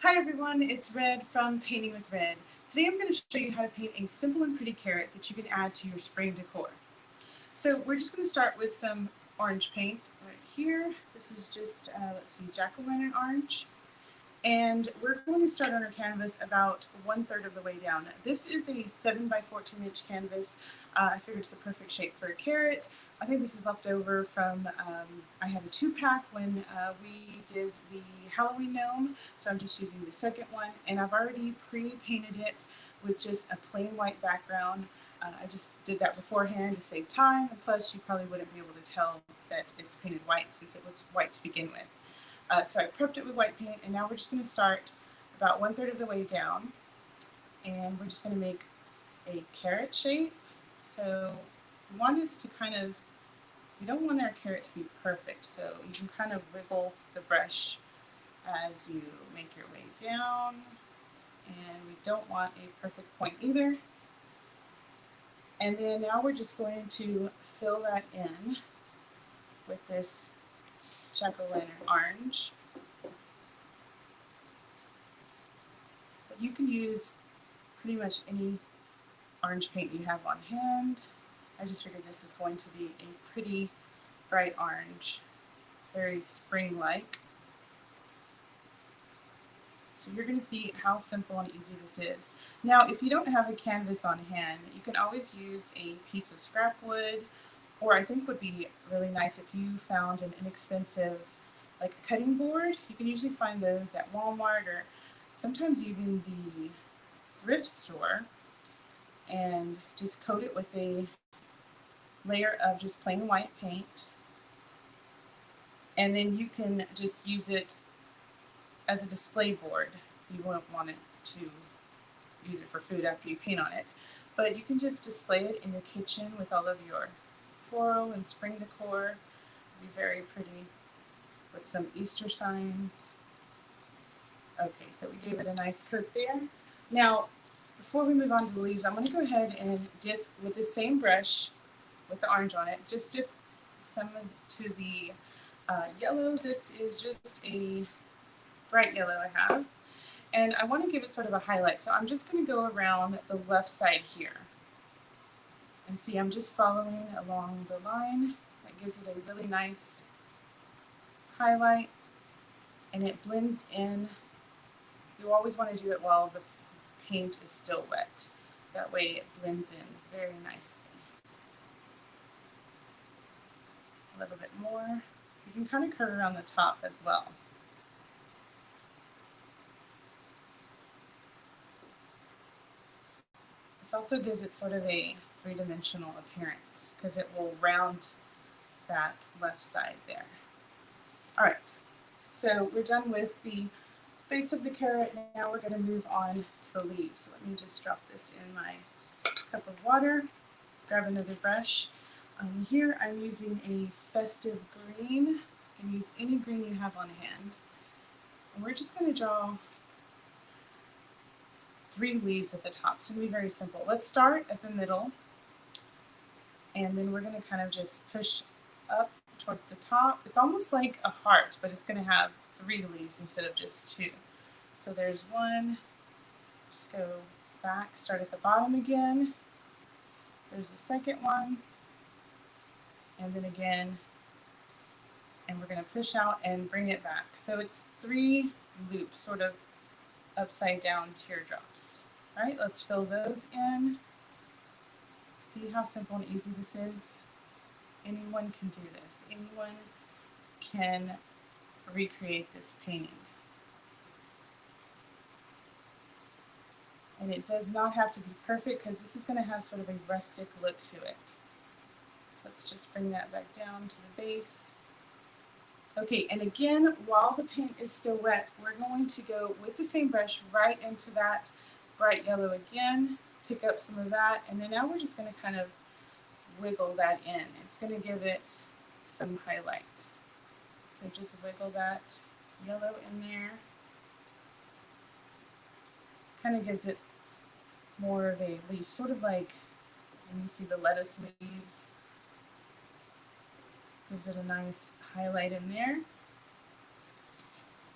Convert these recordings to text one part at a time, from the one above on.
Hi everyone, it's Red from Painting with Red. Today I'm going to show you how to paint a simple and pretty carrot that you can add to your spring decor. So we're just going to start with some orange paint right here. This is just, let's see, jack-o'-lantern orange. And we're going to start on our canvas about 1/3 of the way down. This is a 7 by 14 inch canvas. I figured it's the perfect shape for a carrot. I think this is left over from, I had a 2-pack when we did the Halloween gnome, so I'm just using the second one, and I've already pre-painted it with just a plain white background. I just did that beforehand to save time, and plus you probably wouldn't be able to tell that it's painted white since it was white to begin with. So I prepped it with white paint, and now we're just going to start about 1/3 of the way down, and we're just going to make a carrot shape. So we want us to kind of, we don't want our carrot to be perfect, so you can kind of wiggle the brush as you make your way down, and we don't want a perfect point either. And then now we're just going to fill that in with this jack-o'-lantern orange. But you can use pretty much any orange paint you have on hand. I just figured this is going to be a pretty bright orange, very spring-like. So you're going to see how simple and easy this is. Now, if you don't have a canvas on hand, you can always use a piece of scrap wood, or I think would be really nice if you found an inexpensive, like a cutting board. You can usually find those at Walmart or sometimes even the thrift store, and just coat it with a layer of just plain white paint. And then you can just use it as a display board. You won't want it to use it for food after you paint on it, but you can just display it in your kitchen with all of your floral and spring decor. It'll be very pretty with some Easter signs. Okay, so we gave it a nice coat there. Now, before we move on to the leaves, I'm going to go ahead and dip with the same brush with the orange on it. Just dip some to the yellow. This is just a bright yellow I have. And I want to give it sort of a highlight. So I'm just going to go around the left side here. And see, I'm just following along the line. That gives it a really nice highlight. And it blends in. You always want to do it while the paint is still wet. That way it blends in very nicely. A little bit more. You can kind of curve around the top as well. This also gives it sort of a three-dimensional appearance because it will round that left side there. All right, so we're done with the base of the carrot. Now we're going to move on to the leaves. So let me just drop this in my cup of water, grab another brush. Here I'm using a festive green. You can use any green you have on hand. And we're just going to draw 3 leaves at the top. It's going to be very simple. Let's start at the middle, and then we're going to kind of just push up towards the top. It's almost like a heart, but it's going to have 3 leaves instead of just 2. So there's 1. Just go back, start at the bottom again. There's the second one, and then again, and we're going to push out and bring it back. So it's 3 loops, sort of upside down teardrops. All right, let's fill those in. See how simple and easy this is? Anyone can do this. Anyone can recreate this painting. And it does not have to be perfect because this is going to have sort of a rustic look to it. So let's just bring that back down to the base. Okay, and again, while the paint is still wet, we're going to go with the same brush right into that bright yellow again, pick up some of that, and then now we're just going to kind of wiggle that in. It's going to give it some highlights. So just wiggle that yellow in there. Kind of gives it more of a leaf, sort of like when you see the lettuce leaves. Gives it a nice highlight in there.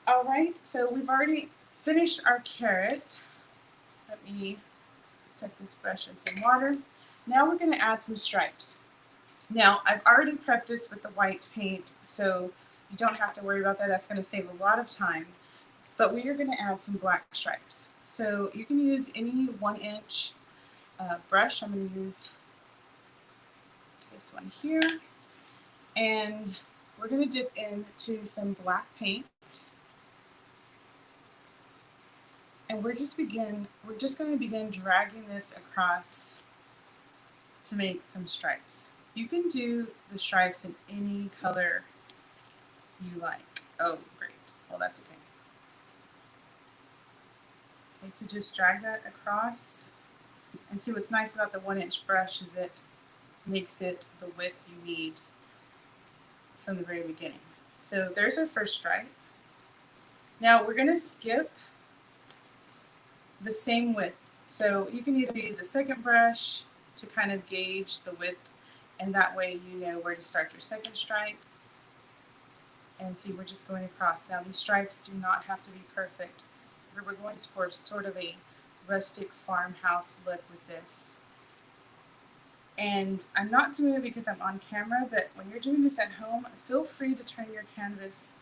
All right, so we've already finished our carrot. Let me set this brush in some water. Now we're going to add some stripes. Now, I've already prepped this with the white paint, so you don't have to worry about that. That's going to save a lot of time. But we are going to add some black stripes. So you can use any 1-inch brush. I'm going to use this one here. And we're going to dip into some black paint. And we're just going to begin dragging this across to make some stripes. You can do the stripes in any color you like. Oh, great. Well, that's okay. Okay, so just drag that across. And see, what's nice about the 1-inch brush is it makes it the width you need from the very beginning. So there's our first stripe. Now we're going to skip the same width. So you can either use a second brush to kind of gauge the width, and that way you know where to start your second stripe. And see, we're just going across. Now these stripes do not have to be perfect. We're going for sort of a rustic farmhouse look with this. And I'm not doing it because I'm on camera, but when you're doing this at home, feel free to turn your canvas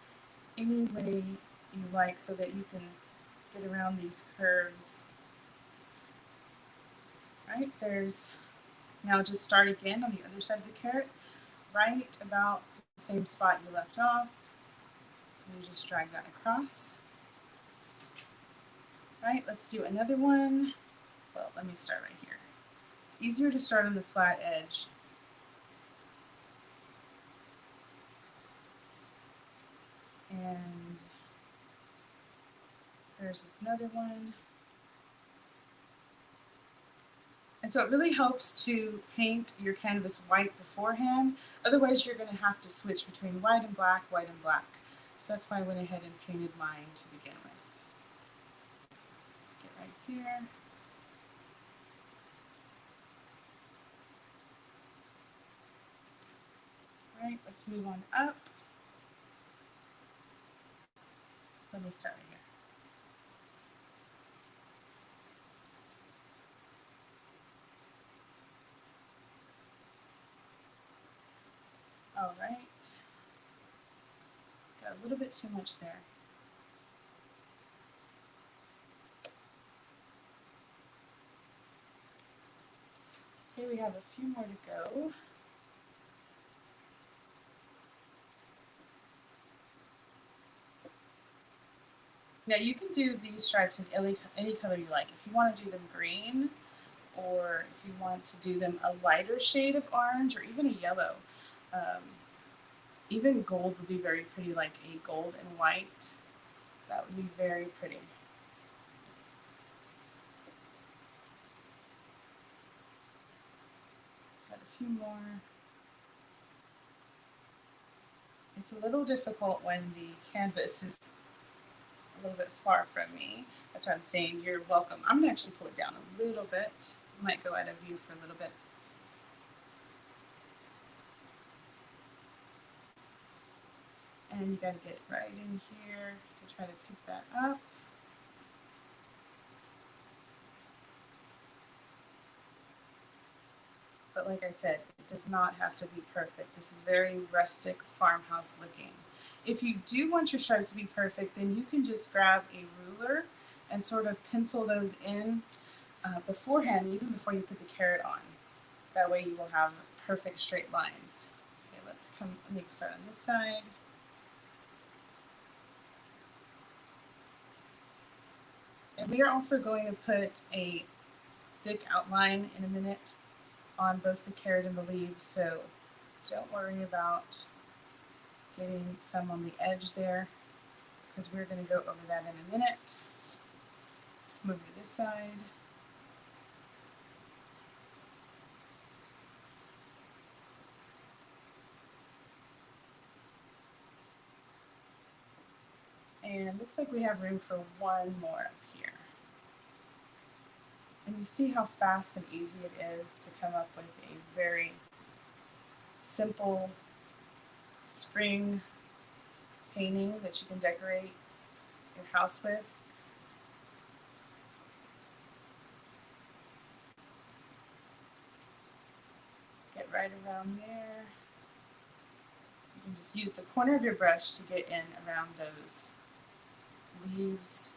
any way you like so that you can get around these curves. Right, now just start again on the other side of the carrot, right about the same spot you left off. And you just drag that across. Right, let's do another one. Well, let me start right here. It's easier to start on the flat edge. And there's another one. And so it really helps to paint your canvas white beforehand. Otherwise, you're going to have to switch between white and black, white and black. So that's why I went ahead and painted mine to begin with. Let's get right there. All right, let's move on up. Let me start right here. All right. Got a little bit too much there. Okay, we have a few more to go. Now you can do these stripes in any color you like. If you want to do them green, or if you want to do them a lighter shade of orange, or even a yellow. Even gold would be very pretty, like a gold and white. That would be very pretty. Got a few more. It's a little difficult when the canvas is a little bit far from me. That's why I'm saying you're welcome. I'm gonna actually pull it down a little bit. I might go out of view for a little bit. And you gotta get it right in here to try to pick that up. But like I said, it does not have to be perfect. This is very rustic farmhouse looking. If you do want your stripes to be perfect, then you can just grab a ruler and sort of pencil those in beforehand, even before you put the carrot on. That way you will have perfect straight lines. Okay, let me start on this side. And we are also going to put a thick outline in a minute on both the carrot and the leaves, so don't worry about getting some on the edge there, because we're going to go over that in a minute. Let's move to this side. And it looks like we have room for one more up here. And you see how fast and easy it is to come up with a very simple spring painting that you can decorate your house with. right around there. You can just use the corner of your brush to get in around those leaves.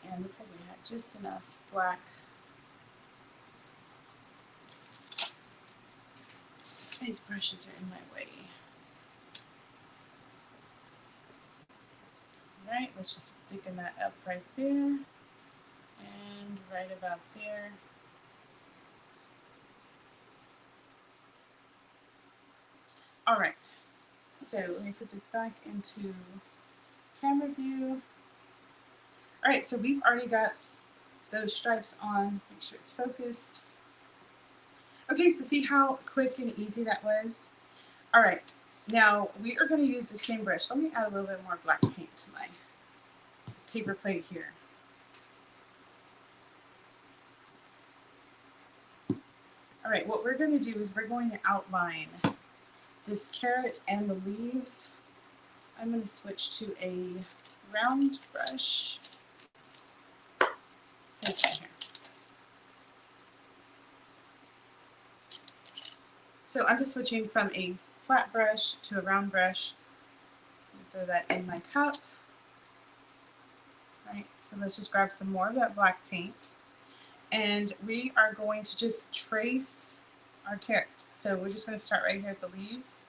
And it looks like we had just enough black. These brushes are in my way. All right, let's just thicken that up right there and right about there. All right, so let me put this back into camera view. All right, so we've already got those stripes on. Make sure it's focused. Okay, so see how quick and easy that was? All right, now we are going to use the same brush. Let me add a little bit more black paint to my paper plate here. All right, what we're going to do is we're going to outline this carrot and the leaves. I'm going to switch to a round brush. This one here. So I'm just switching from a flat brush to a round brush. Throw that in my cup. All right, so let's just grab some more of that black paint. And we are going to just trace our carrot. So we're just going to start right here at the leaves.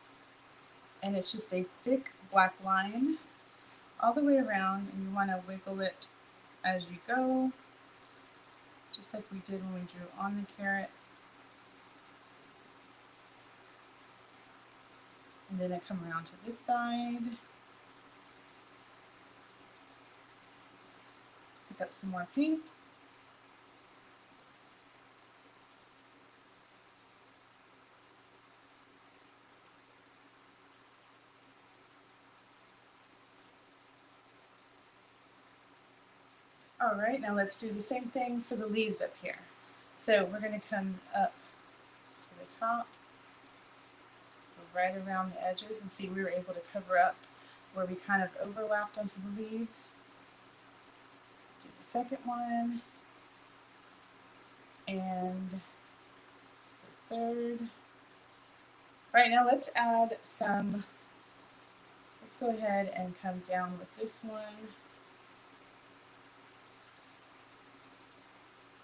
And it's just a thick black line all the way around. And you want to wiggle it as you go, just like we did when we drew on the carrot. And then I come around to this side. Pick up some more paint. All right, now let's do the same thing for the leaves up here. So we're going to come up to the top, go right around the edges, and see we were able to cover up where we kind of overlapped onto the leaves. Do the second one, and the third. All right, now let's add some, let's go ahead and come down with this one.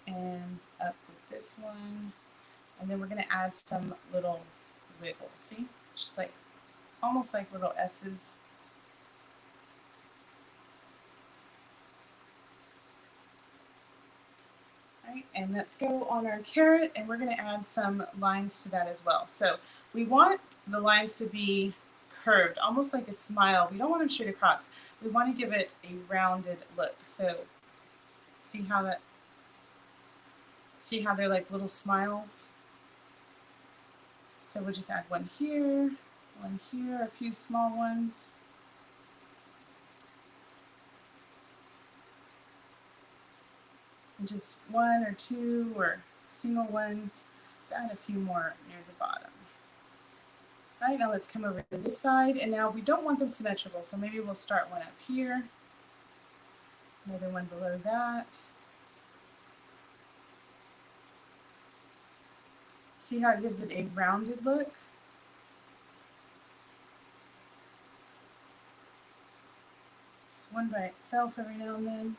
And up with this one. And then we're going to add some little wiggles. See? Just like, almost like little S's. All right, and let's go on our carrot, and we're going to add some lines to that as well. So we want the lines to be curved, almost like a smile. We don't want them straight across. We want to give it a rounded look. So see how they're like little smiles? So we'll just add one here, a few small ones. And just one or two or single ones. Let's add a few more near the bottom. All right, now let's come over to this side. And now we don't want them symmetrical, so maybe we'll start one up here. Another one below that. See how it gives it a rounded look? Just one by itself every now and then.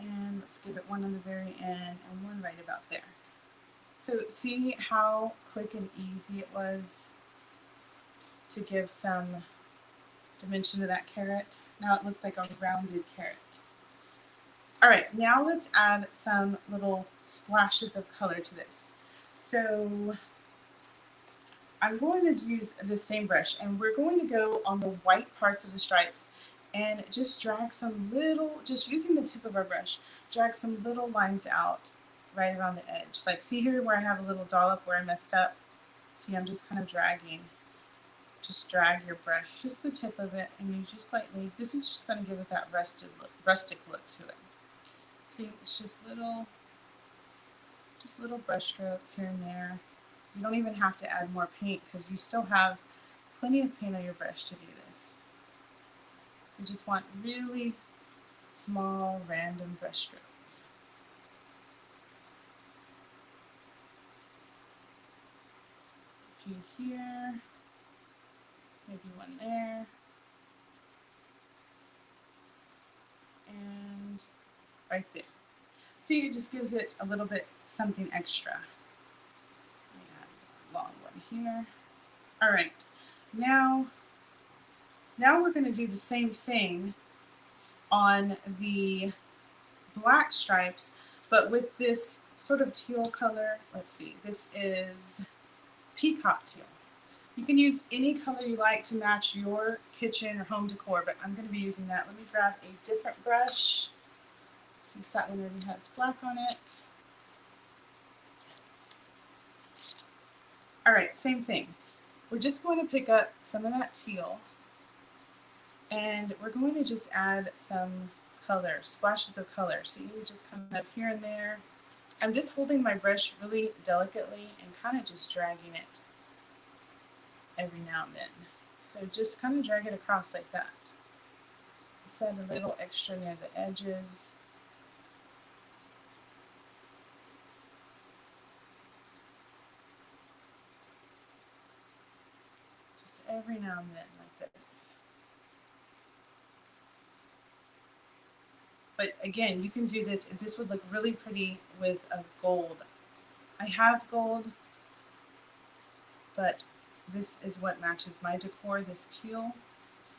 And let's give it one on the very end and one right about there. So see how quick and easy it was to give some dimension to that carrot? Now it looks like a rounded carrot. All right, now let's add some little splashes of color to this. So I'm going to use the same brush, and we're going to go on the white parts of the stripes and just drag some little, just using the tip of our brush, drag some little lines out right around the edge. Like see here where I have a little dollop where I messed up? See, I'm just kind of dragging. Just drag your brush, just the tip of it, and you just lightly, this is just going to give it that rustic look to it. See, it's just little brush strokes here and there. You don't even have to add more paint because you still have plenty of paint on your brush to do this. You just want really small, random brush strokes. few here, maybe one there, and right there. See, it just gives it a little bit something extra. Let me add a long one here. All right, now we're going to do the same thing on the black stripes, but with this sort of teal color. Let's see, this is peacock teal. You can use any color you like to match your kitchen or home decor, but I'm going to be using that. Let me grab a different brush since that one already has black on it. All right, same thing. We're just going to pick up some of that teal and we're going to just add some color, splashes of color. So you just come up here and there. I'm just holding my brush really delicately and kind of just dragging it every now and then. So just kind of drag it across like that. Set a little extra near the edges. Just every now and then like this. But again, you can do this. This would look really pretty with a gold. I have gold, but this is what matches my decor, this teal.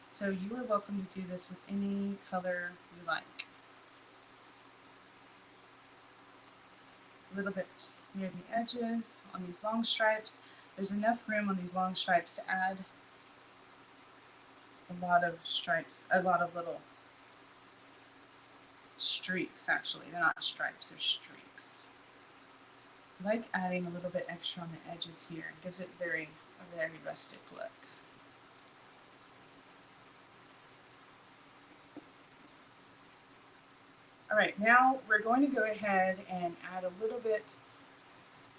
So you are welcome to do this with any color you like. A little bit near the edges on these long stripes. There's enough room on these long stripes to add a lot of stripes, a lot of little streaks actually. They're not stripes, they're streaks. I like adding a little bit extra on the edges here. It gives it a very rustic look. All right, now we're going to go ahead and add a little bit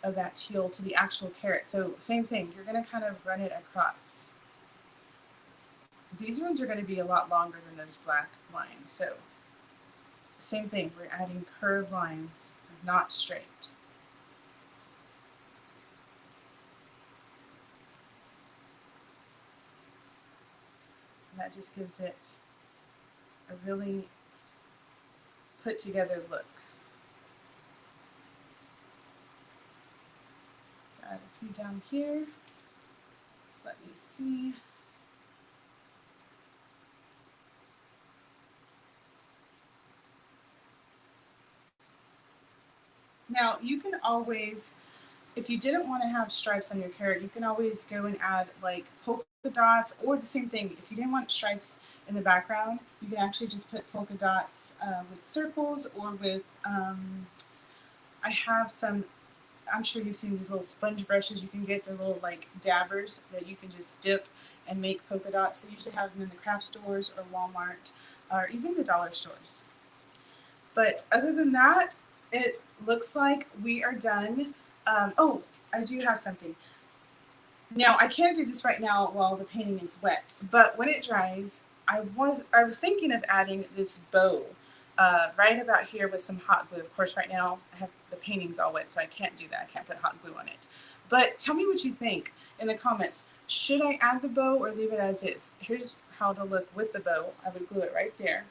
of that teal to the actual carrot. So same thing, you're going to kind of run it across. These ones are going to be a lot longer than those black lines. So same thing, we're adding curved lines, not straight. And that just gives it a really put together look. Let's add a few down here. Let me see. Now you can always, if you didn't want to have stripes on your carrot, you can always go and add like polka dots, or the same thing. If you didn't want stripes in the background, you can actually just put polka dots with circles, or with, I have some, I'm sure you've seen these little sponge brushes you can get. They're little like dabbers that you can just dip and make polka dots. They usually have them in the craft stores or Walmart or even the dollar stores. But other than that, it looks like we are done. Oh, I do have something. Now, I can't do this right now while the painting is wet, but when it dries, I was thinking of adding this bow right about here with some hot glue. Of course, right now I have the painting's all wet, so I can't do that. I can't put hot glue on it. But tell me what you think in the comments. Should I add the bow or leave it as is? Here's how to look with the bow. I would glue it right there.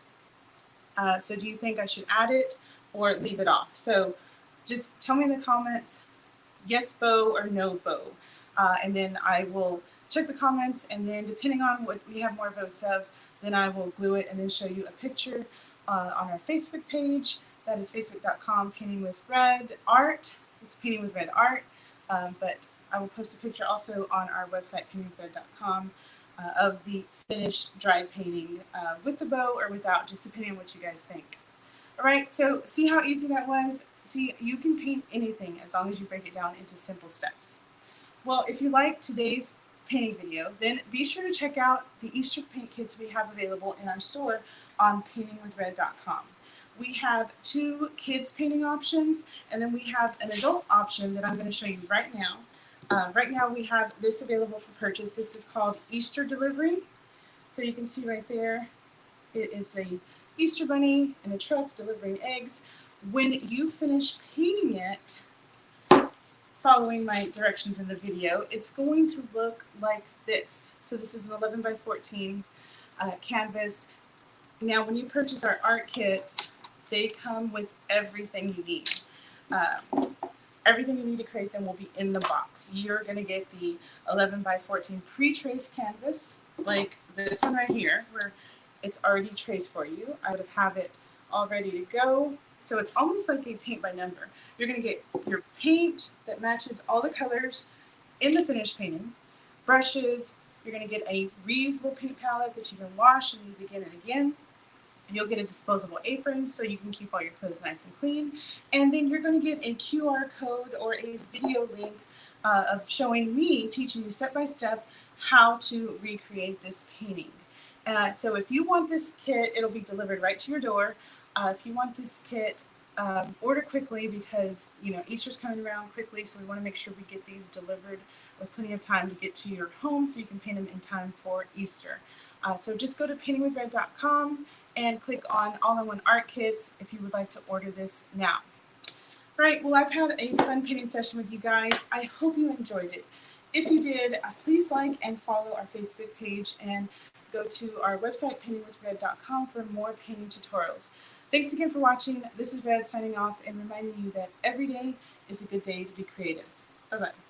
So do you think I should add it or leave it off? So just tell me in the comments, yes bow or no bow. And then I will check the comments, and then depending on what we have more votes of, then I will glue it and then show you a picture on our Facebook page. That is facebook.com Painting with Red Art. It's Painting with Red Art. But I will post a picture also on our website, paintingwithred.com, of the finished dried painting with the bow or without, just depending on what you guys think. All right, so see how easy that was? See, you can paint anything as long as you break it down into simple steps. Well, if you like today's painting video, then be sure to check out the Easter paint kits we have available in our store on paintingwithred.com. We have 2 kids painting options, and then we have an adult option that I'm going to show you right now. Right now we have this available for purchase. This is called Easter Delivery. So you can see right there, it is a Easter bunny in a truck delivering eggs. When you finish painting it, following my directions in the video, it's going to look like this. So this is an 11 by 14 canvas. Now, when you purchase our art kits, they come with everything you need. Everything you need to create them will be in the box. You're going to get the 11 by 14 pre-traced canvas, like this one right here, where it's already traced for you. I would have it all ready to go. So it's almost like a paint by number. You're going to get your paint that matches all the colors in the finished painting, brushes. You're going to get a reusable paint palette that you can wash and use again and again. You'll get a disposable apron so you can keep all your clothes nice and clean. And then you're going to get a QR code or a video link of showing me, teaching you step by step how to recreate this painting. So if you want this kit, it'll be delivered right to your door. If you want this kit, order quickly because Easter's coming around quickly, so we want to make sure we get these delivered with plenty of time to get to your home so you can paint them in time for Easter. So just go to paintingwithred.com and click on all-in-one art kits if you would like to order this now. Right, well, I've had a fun painting session with you guys. I hope you enjoyed it. If you did, please like and follow our Facebook page and go to our website, paintingwithred.com, for more painting tutorials. Thanks again for watching. This is Red signing off and reminding you that every day is a good day to be creative. Bye-bye.